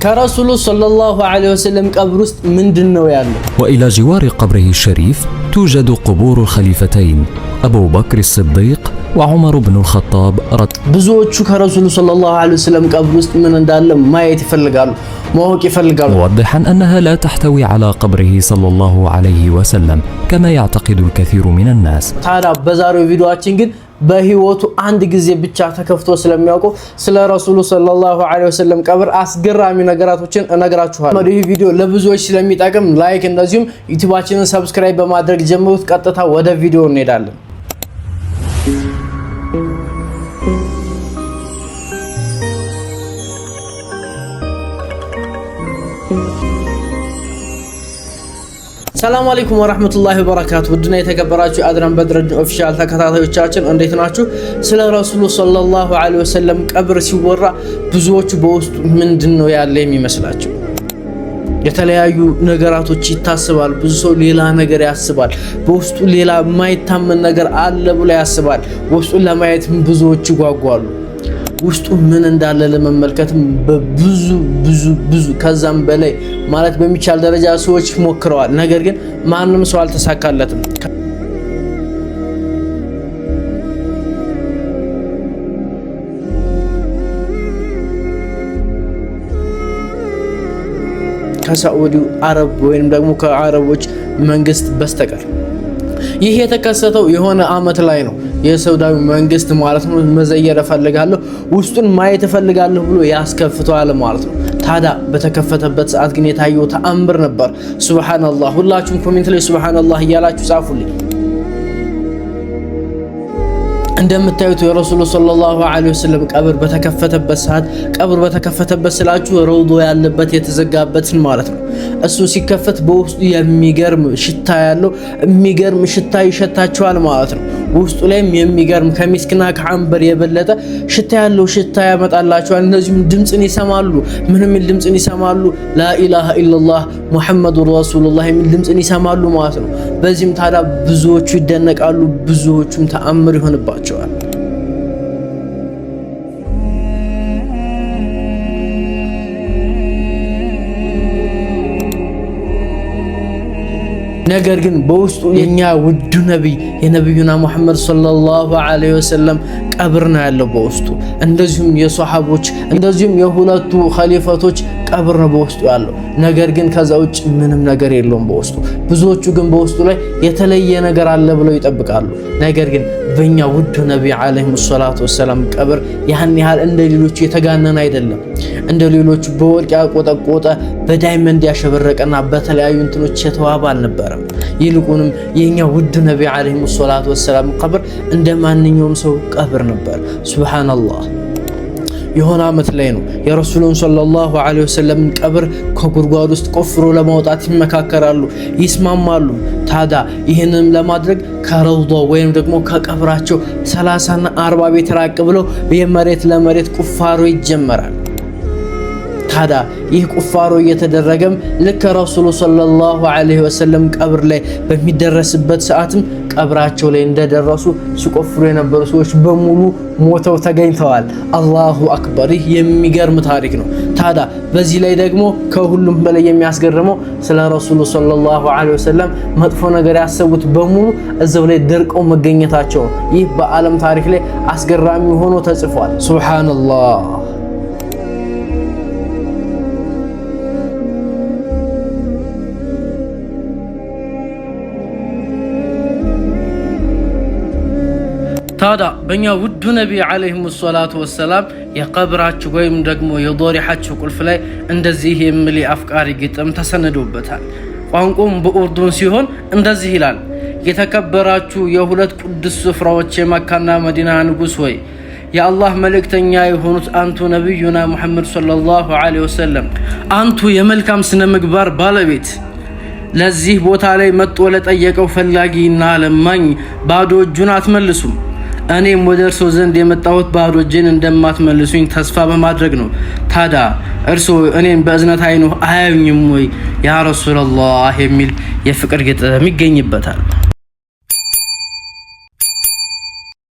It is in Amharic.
كرسول صلى الله عليه وسلم قبرست من دنو يالله. وإلى جوار قبره الشريف توجد قبور الخليفتين أبو بكر الصديق وعمر بن الخطاب بزوجو كرسول صلى الله عليه وسلم قبرست من اندال ما يتفلقال موق يفلقال، موضحا أنها لا تحتوي على قبره صلى الله عليه وسلم كما يعتقد الكثير من الناس. تعالى بزارو فيديوهاتين ግን በህይወቱ አንድ ጊዜ ብቻ ተከፍቶ ስለሚያውቀው ስለ ረሱሉ ሰለላሁ ዐለይሂ ወሰለም ቀብር አስገራሚ ነገራቶችን እነግራችኋለሁ። ይህ ቪዲዮ ለብዙዎች ስለሚጠቅም ላይክ እንደዚሁም ዩቲዩባችንን ሰብስክራይብ በማድረግ ጀምሩት። ቀጥታ ወደ ቪዲዮ እንሄዳለን። ሰላም አለይኩም ወራህመቱላሂ ወበረካቱ። ውድና የተከበራችሁ አድራም በድረድ ኦፊሻል ተከታታዮቻችን እንዴት ናችሁ? ስለ ረሱሉ ሰለላሁ ዐለይሂ ወሰለም ቀብር ሲወራ ብዙዎቹ በውስጡ ምንድነው ያለ የሚመስላቸው? የተለያዩ ነገራቶች ይታሰባል። ብዙ ሰው ሌላ ነገር ያስባል። በውስጡ ሌላ የማይታመን ነገር አለ ብሎ ያስባል። ውስጡን ለማየት ብዙዎች ይጓጓሉ። ውስጡ ምን እንዳለ ለመመልከትም ብዙ ከዛም በላይ ማለት በሚቻል ደረጃ ሰዎች ሞክረዋል። ነገር ግን ማንንም ሰው አልተሳካለትም። ከሳዑዲ አረብ ወይንም ደግሞ ከአረቦች መንግስት በስተቀር ይህ የተከሰተው የሆነ አመት ላይ ነው። የሳዑዲ መንግስት ማለት ነው መዘየር ፈልጋለሁ ውስጡን ማየት ፈልጋለሁ ብሎ ያስከፍተዋል ማለት ነው። ታዲያ በተከፈተበት ሰዓት ግን የታየው ተአምር ነበር። ሱብሃንአላህ። ሁላችሁም ኮሜንት ላይ ሱብሃንአላህ እያላችሁ ጻፉልኝ። እንደምታዩት የረሱሉ ሰለላሁ ዐለይሂ ወሰለም ቀብር በተከፈተበት ሰዓት ቀብር በተከፈተበት ስላችሁ ሮዶ ያለበት የተዘጋበትን ማለት ነው። እሱ ሲከፈት በውስጡ የሚገርም ሽታ ያለው የሚገርም ሽታ ይሸታቸዋል ማለት ነው። ውስጡ ላይም የሚገርም ከሚስክና ከአንበር የበለጠ ሽታ ያለው ሽታ ያመጣላቸዋል። እነዚህም ድምጽን ይሰማሉ። ምንም ድምጽን ይሰማሉ። ላኢላሃ ኢላላህ ሙሐመዱር ረሱሉላህ የሚል ድምጽን ይሰማሉ ማለት ነው። በዚህም ታዲያ ብዙዎቹ ይደነቃሉ፣ ብዙዎቹም ተአምር ይሆንባቸዋል። ነገር ግን በውስጡ የኛ ውዱ ነብይ የነብዩና መሐመድ ሰለላሁ ዐለይሂ ወሰለም ቀብር ነው ያለው በውስጡ። እንደዚሁም የሷሃቦች እንደዚሁም የሁለቱ ኸሊፈቶች ቀብር ነው በውስጡ ያለው። ነገር ግን ከዛ ውጭ ምንም ነገር የለውም በውስጡ። ብዙዎቹ ግን በውስጡ ላይ የተለየ ነገር አለ ብለው ይጠብቃሉ። ነገር ግን በእኛ ውዱ ነብይ ዐለይሂ ሰላቱ ወሰለም ቀብር ያን ያህል እንደ ሌሎቹ የተጋነነ አይደለም። እንደ ሌሎቹ በወርቅ ያቆጠቆጠ በዳይመንድ ያሸበረቀና በተለያዩ እንትኖች የተዋበ አልነበረም። ይልቁንም የኛ ውድ ነብይ ዐለይሂ ሰላቱ ወሰለም ቀብር እንደ ማንኛውም ሰው ቀብር ነበር። ሱብሃንአላህ። የሆነ አመት ላይ ነው የረሱሉን ሰለላሁ ዐለይሂ ወሰለም ቀብር ከጉድጓድ ውስጥ ቆፍሮ ለማውጣት ይመካከራሉ፣ ይስማማሉ። ታዲያ ይህንን ለማድረግ ከረውዳ ወይም ደግሞ ከቀብራቸው 30 እና 40 ቤት ራቅ ብለው የመሬት ለመሬት ቁፋሮ ይጀመራል። ታዲያ ይህ ቁፋሮ እየተደረገም ልክ ረሱሉ ሰለላሁ ዐለይሂ ወሰለም ቀብር ላይ በሚደረስበት ሰዓትም ቀብራቸው ላይ እንደደረሱ ሲቆፍሩ የነበሩ ሰዎች በሙሉ ሞተው ተገኝተዋል። አላሁ አክበር። ይህ የሚገርም ታሪክ ነው። ታዲያ በዚህ ላይ ደግሞ ከሁሉም በላይ የሚያስገርመው ስለ ረሱሉ ሰለላሁ ዐለይሂ ወሰለም መጥፎ ነገር ያሰቡት በሙሉ እዛው ላይ ደርቀው መገኘታቸው ይህ በዓለም ታሪክ ላይ አስገራሚ ሆኖ ተጽፏል። ሱብሃንአላህ። ታዲያ በእኛ ውዱ ነብይ ዐለይሂ ሰላቱ ወሰላም የቀብራቸው ወይም ደግሞ የዶሪሐቸው ቁልፍ ላይ እንደዚህ የሚል አፍቃሪ ግጥም ተሰንዶበታል። ቋንቋውም በኡርዱን ሲሆን እንደዚህ ይላል። የተከበራችሁ የሁለት ቅዱስ ስፍራዎች የመካና መዲና ንጉስ ሆይ የአላህ መልእክተኛ የሆኑት አንቱ ነብዩና መሐመድ ሰለላሁ ዐለይሂ ወሰለም አንቱ የመልካም ስነ ምግባር ባለቤት ለዚህ ቦታ ላይ መጥቶ ለጠየቀው ፈላጊና ለማኝ ባዶ እጁን አትመልሱም። እኔም ወደ እርሶ ዘንድ የመጣሁት ባዶ እጄን እንደማትመልሱኝ ተስፋ በማድረግ ነው። ታዲያ እርሶ እኔን በእዝነት አይኑ አያዩኝም ወይ ያ ረሱላህ የሚል የፍቅር ግጥም ይገኝበታል።